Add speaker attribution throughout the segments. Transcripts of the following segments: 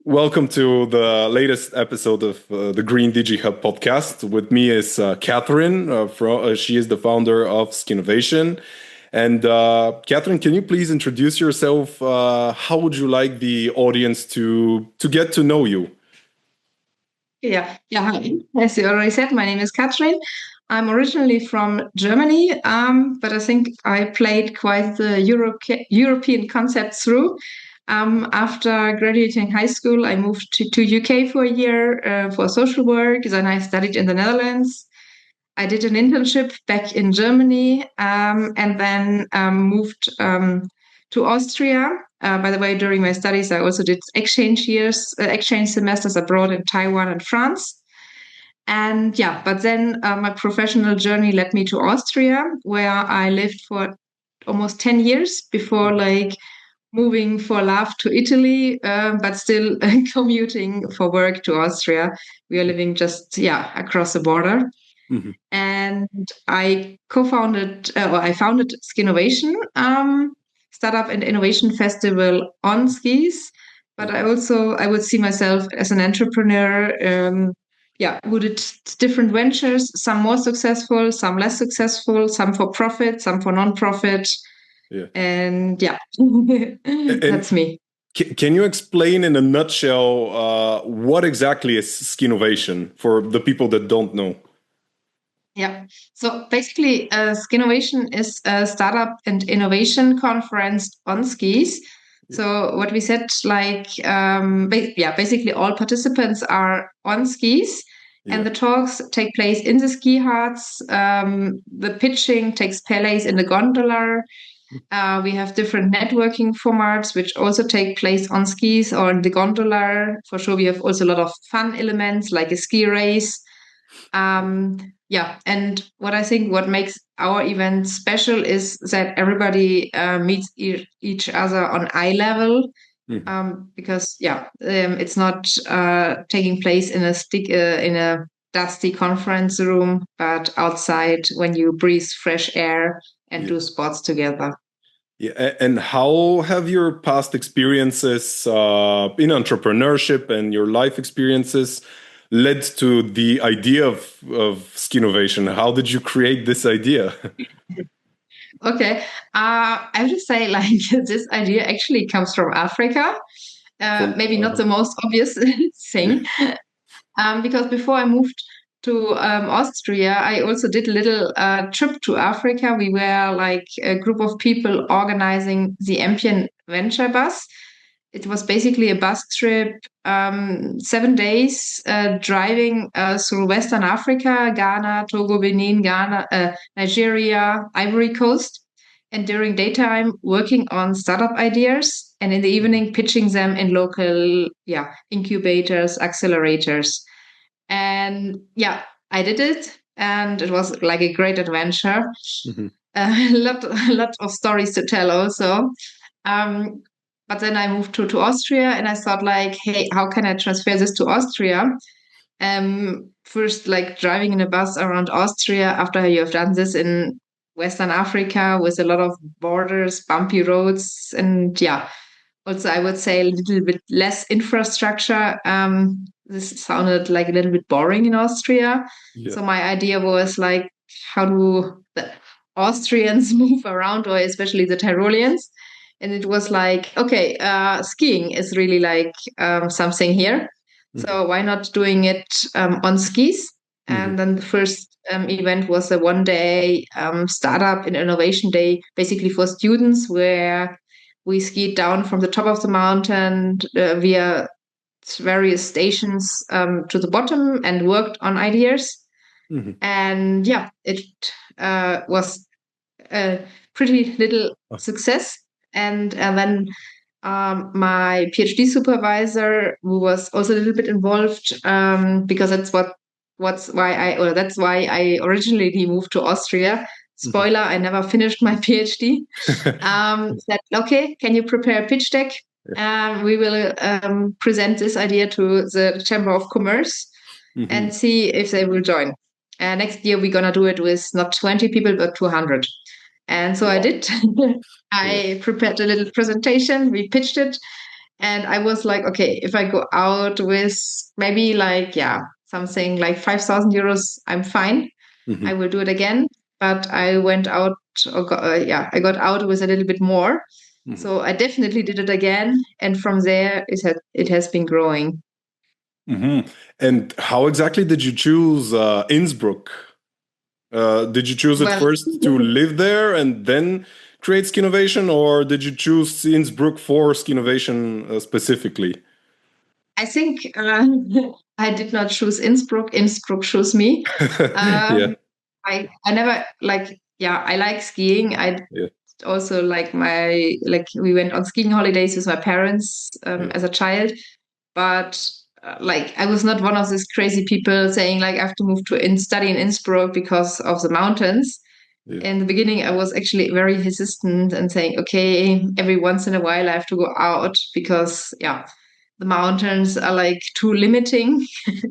Speaker 1: Welcome to the latest episode of the Green Digi Hub podcast. With me is Kathrin. She is the founder of Skinnovation. And Kathrin, can you please introduce yourself? How would you like the audience to get to know you?
Speaker 2: Hi. As you already said, my name is Kathrin. I'm originally from Germany, but I think I played quite the European concept through. After graduating high school, I moved to UK for a year for social work. Then I studied in the Netherlands. I did an internship back in Germany, and then moved to Austria. By the way, during my studies, I also did exchange semesters abroad in Taiwan and France. But then my professional journey led me to Austria, where I lived for almost 10 years before moving for love to Italy, but still commuting for work to Austria. We are living just, across the border. Mm-hmm. And I founded Skinnovation, startup and innovation festival on skis. But I would see myself as an entrepreneur, who did different ventures, some more successful, some less successful, some for profit, some for non-profit. That's me.
Speaker 1: Can you explain in a nutshell what exactly is Skinnovation for the people that don't know?
Speaker 2: Yeah. So basically, Skinnovation is a startup and innovation conference on skis. So what we said, basically all participants are on skis, and the talks take place in the ski huts. The pitching takes place in the gondola. We have different networking formats, which also take place on skis or in the gondola. For sure, we have also a lot of fun elements like a ski race. And what makes our event special is that everybody meets each other on eye level, because it's not taking place in a dusty conference room, but outside when you breathe fresh air and do sports together.
Speaker 1: Yeah, and how have your past experiences in entrepreneurship and your life experiences led to the idea of Skinnovation? How did you create this idea?
Speaker 2: Okay, I would say this idea actually comes from Africa. Maybe not the most obvious thing, because before I moved to Austria, I also did a little trip to Africa. We were like a group of people organizing the Ampion Venture Bus. It was basically a bus trip, 7 days, driving through Western Africa, Ghana, Togo, Benin, Nigeria, Ivory Coast, and during daytime working on startup ideas, and in the evening pitching them in local incubators, accelerators. And I did it, and it was like a great adventure. Mm-hmm. A lot of stories to tell also. But then I moved to Austria, and I thought hey, how can I transfer this to Austria? First, driving in a bus around Austria after you have done this in Western Africa with a lot of borders, bumpy roads, and also I would say a little bit less infrastructure. This sounded like a little bit boring in Austria. Yeah. So my idea was how do the Austrians move around, or especially the Tyroleans? And it was okay, skiing is really something here. Mm-hmm. So why not doing it on skis? Mm-hmm. And then the first event was a one-day startup and innovation day, basically for students, where we skied down from the top of the mountain via various stations to the bottom and worked on ideas. Mm-hmm. And it was a pretty little success. And then my PhD supervisor, who was also a little bit involved, because that's why I originally moved to Austria. Spoiler, I never finished my PhD. Said, okay, can you prepare a pitch deck? We will present this idea to the Chamber of Commerce, mm-hmm. and see if they will join. Next year, we're going to do it with not 20 people, but 200. And so I did. I prepared a little presentation. We pitched it. And I was like, okay, if I go out with maybe like, yeah, something like 5,000 euros, I'm fine. I will do it again. But I went out, I got out with a little bit more. So I definitely did it again. And from there, it has been growing.
Speaker 1: And how exactly did you choose Innsbruck? Did you choose it
Speaker 2: Well,
Speaker 1: first to live there and then create Skinnovation, or did you choose Innsbruck for Skinnovation specifically?
Speaker 2: I think I did not choose Innsbruck. Innsbruck chose me.
Speaker 1: Yeah,
Speaker 2: I never like, yeah, I like skiing. I
Speaker 1: yeah,
Speaker 2: also like we went on skiing holidays with my parents
Speaker 1: yeah,
Speaker 2: as a child, but like I was not one of these crazy people saying like I have to move to study in Innsbruck because of the mountains.
Speaker 1: yeah,
Speaker 2: In the beginning, I was actually very hesitant and saying, okay, every once in a while I have to go out because, yeah, the mountains are like too limiting.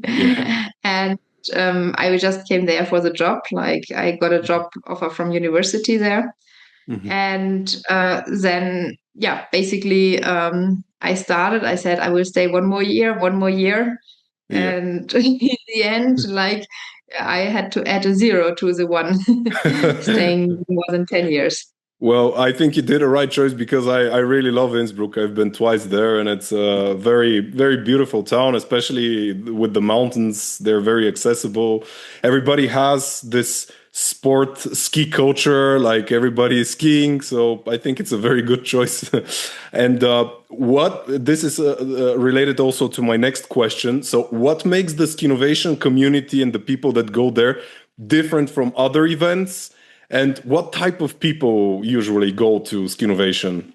Speaker 1: yeah.
Speaker 2: And I just came there for the job. Like I got a job offer from university there.
Speaker 1: Mhm.
Speaker 2: And then, yeah, basically, I said, I will stay one more year.
Speaker 1: Yeah.
Speaker 2: And in the end, like I had to add a zero to the one staying more than 10 years.
Speaker 1: Well, I think you did a right choice because I really love Innsbruck. I've been twice there, and it's a very, very beautiful town, especially with the mountains. They're very accessible. Everybody has this sport ski culture, like everybody is skiing. So I think it's a very good choice. And what this is related also to my next question. So, what makes the Skinnovation community and the people that go there different from other events? And what type of people usually go to Skinnovation?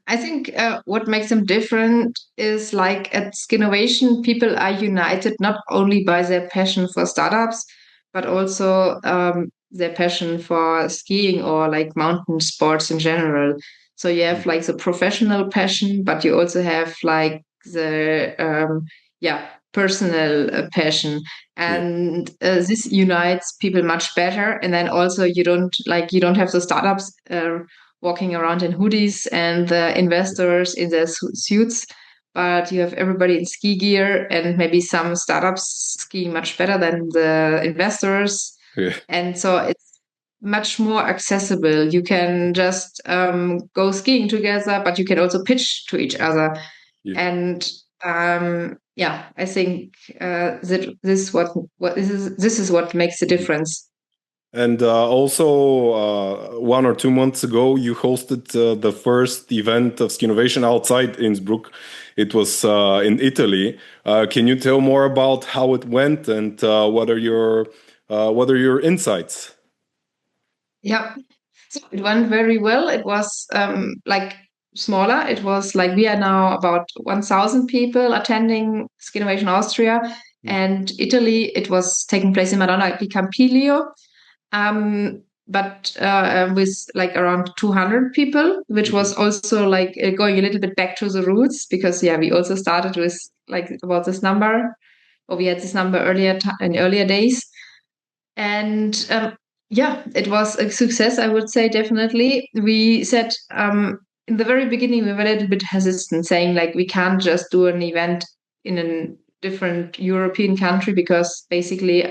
Speaker 2: I think what makes them different is like at Skinnovation, people are united not only by their passion for startups, but also their passion for skiing or like mountain sports in general. So you have like the professional passion, but you also have like the personal passion,
Speaker 1: Yeah,
Speaker 2: and this unites people much better. And then also you don't have the startups walking around in hoodies and the investors in their suits, but you have everybody in ski gear and maybe some startups skiing much better than the investors.
Speaker 1: yeah,
Speaker 2: And so it's much more accessible. You can just go skiing together, but you can also pitch to each other.
Speaker 1: yeah.
Speaker 2: And I think that this is what makes the
Speaker 1: Mhm.
Speaker 2: difference.
Speaker 1: And also, 1 or 2 months ago, you hosted the first event of Skinnovation outside Innsbruck. It was in Italy. Can you tell more about how it went and what are your insights?
Speaker 2: Yeah. So it went very well. It was like smaller. It was like we are now about 1,000 people attending Skinnovation Austria, and Italy. It was taking place in Madonna di Campiglio, but with like around 200 people, which
Speaker 1: Mhm.
Speaker 2: was also like going a little bit back to the roots because yeah, we also started with like about this number, or we had this number in earlier days. And yeah, it was a success, I would say, definitely. We said in the very beginning, we were a little bit hesitant, saying like we can't just do an event in a different European country because basically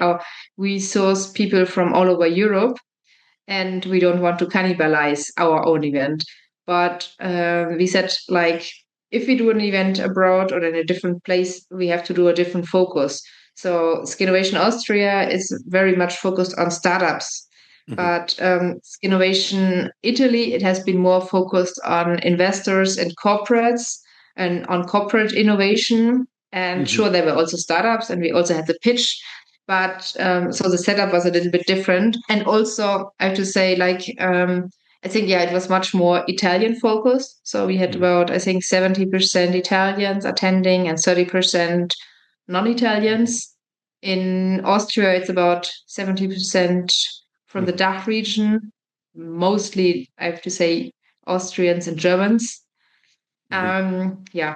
Speaker 2: we source people from all over Europe and we don't want to cannibalize our own event. But we said, like, if we do an event abroad or in a different place, we have to do a different focus. So, Skinnovation Austria is very much focused on startups.
Speaker 1: Mhm.
Speaker 2: But Skinnovation Italy, it has been more focused on investors and corporates and on corporate innovation. And
Speaker 1: Mhm.
Speaker 2: sure, there were also startups, and we also had the pitch, but so the setup was a little bit different. And also, I have to say, like, I think, yeah, it was much more Italian focused. So we had
Speaker 1: Mhm.
Speaker 2: about, I think, 70% Italians attending and 30% non-Italians. In Austria, it's about 70% from the
Speaker 1: Mhm.
Speaker 2: DACH region, mostly, I have to say, Austrians and Germans.
Speaker 1: Mhm.
Speaker 2: Yeah,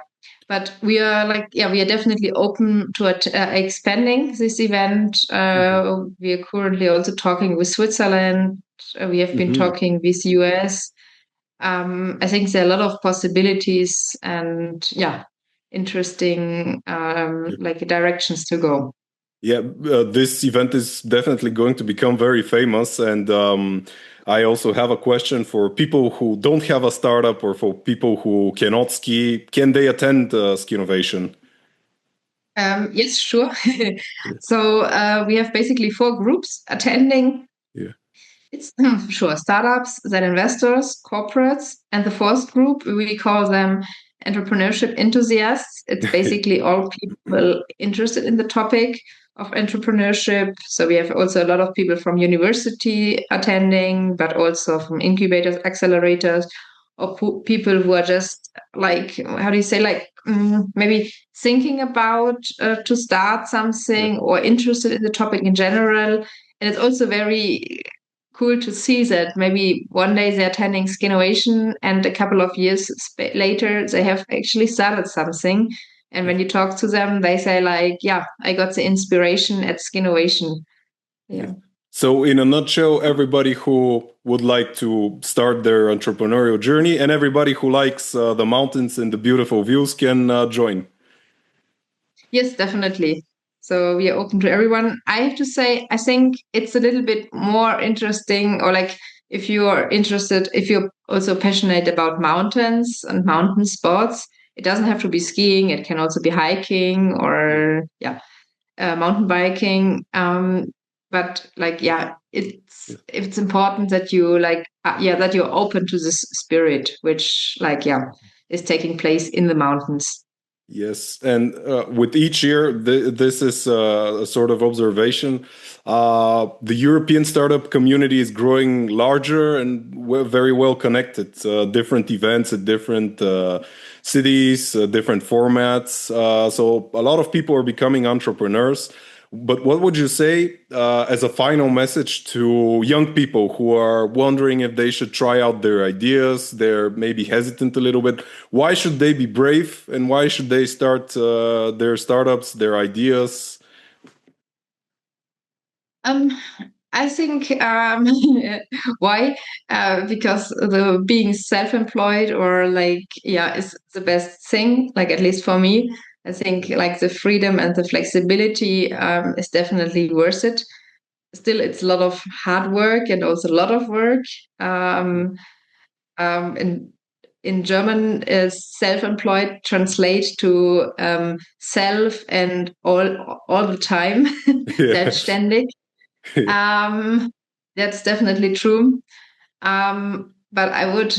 Speaker 2: but we are like, yeah, we are definitely open to expanding this event.
Speaker 1: Mhm.
Speaker 2: We are currently also talking with Switzerland. We have been
Speaker 1: Mhm.
Speaker 2: talking with US, I think there are a lot of possibilities and interesting like directions to go.
Speaker 1: Yeah, this event is definitely going to become very famous. And I also have a question for people who don't have a startup or for people who cannot ski. Can they attend Skinnovation?
Speaker 2: Yes, sure.
Speaker 1: Yeah.
Speaker 2: So we have basically four groups attending.
Speaker 1: Yeah.
Speaker 2: It's sure startups, then investors, corporates, and the fourth group we call them entrepreneurship enthusiasts. It's basically all people interested in the topic of entrepreneurship. So we have also a lot of people from university attending, but also from incubators, accelerators, or people who are just like, how do you say, like maybe thinking about to start
Speaker 1: Yeah.
Speaker 2: something or interested in the topic in general. And it's also very cool to see that maybe one day they're attending Skinnovation and a couple of years later they have actually started something. And when you talk to them, they say like, yeah, I got the inspiration at Skinnovation.
Speaker 1: Yeah.
Speaker 2: Yeah.
Speaker 1: So, in a nutshell, everybody who would like to start their entrepreneurial journey and everybody who likes the mountains and the beautiful views can join.
Speaker 2: Yes, definitely. So we are open to everyone. I have to say, I think it's a little bit more interesting, or like if you are interested, if you're also passionate about mountains and mountain sports, it doesn't have to be skiing. It can also be hiking
Speaker 1: Yeah.
Speaker 2: or mountain biking. But like, yeah, it's important that you like, that you're open to this spirit, which like, is taking place in the mountains.
Speaker 1: Yes, and with each year, this is a sort of observation. The European startup community is growing larger and very well connected. Different events at different cities, different formats. So a lot of people are becoming entrepreneurs. But what would you say as a final message to young people who are wondering if they should try out their ideas? They're maybe hesitant a little bit. Why should they be brave and why should they start their startups, their ideas?
Speaker 2: Um, I think why? Because the being self-employed or like is the best thing. Like at least for me, I think like the freedom and the flexibility is definitely worth it. Still, it's a lot of hard work and also a lot of work. Um, in German, is self-employed translate to self and all the time,
Speaker 1: Yeah.
Speaker 2: selbstständig. Um, that's definitely true. But I would,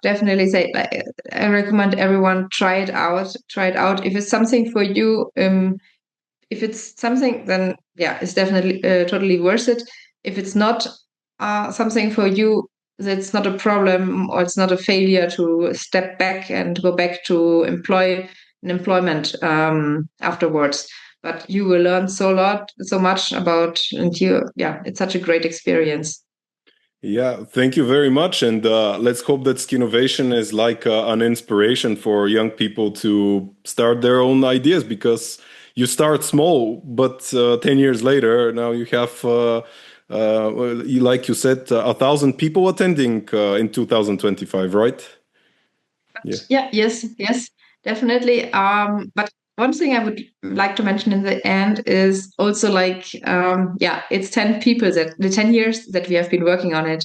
Speaker 2: definitely say like, I recommend everyone try it out. Try it out. If it's something for you, if it's something, then it's definitely totally worth it. If it's not something for you, that's not a problem or it's not a failure to step back and go back to employment afterwards. But you will learn so much about, and it's such a great experience.
Speaker 1: Yeah, thank you very much. And let's hope that Skinnovation is like an inspiration for young people to start their own ideas because you start small, but 10 years later, now you have, like you said, 1,000 people attending in 2025, right? Yeah.
Speaker 2: Yes, definitely. But one thing I would like to mention in the end is also like, it's 10 people that the 10 years that we have been working on it.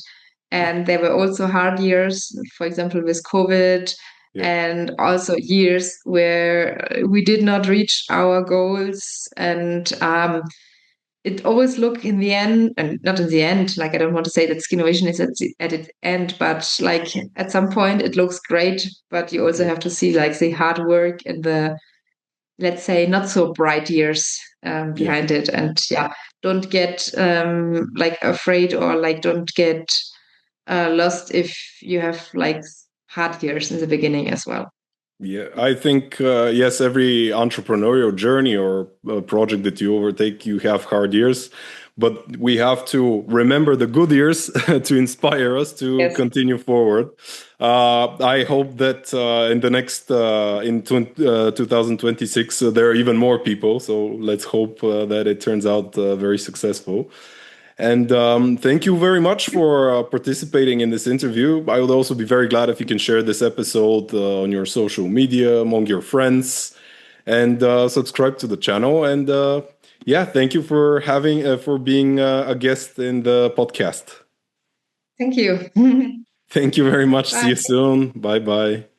Speaker 2: And there were also hard years, for example, with COVID,
Speaker 1: Yeah.
Speaker 2: and also years where we did not reach our goals. And it always look in the end, and not in the end, like I don't want to say that Skinnovation is at its end, but like at some point it looks great, but you also
Speaker 1: Yeah.
Speaker 2: have to see like the hard work and the, let's say, not so bright years
Speaker 1: Yeah.
Speaker 2: behind it. And don't get like afraid or like don't get lost if you have like hard years in the beginning as well.
Speaker 1: Yeah, I think yes, every entrepreneurial journey or project that you overtake, you have hard years, but we have to remember the good years to inspire us to
Speaker 2: Yes.
Speaker 1: continue forward. I hope that in the next 2026 there are even more people. So let's hope that it turns out very successful. And thank you very much for participating in this interview. I would also be very glad if you can share this episode on your social media among your friends and subscribe to the channel. And yeah, thank you for for being a guest in the podcast.
Speaker 2: Thank you.
Speaker 1: Thank you very much. See
Speaker 2: Bye.
Speaker 1: you soon. Bye bye.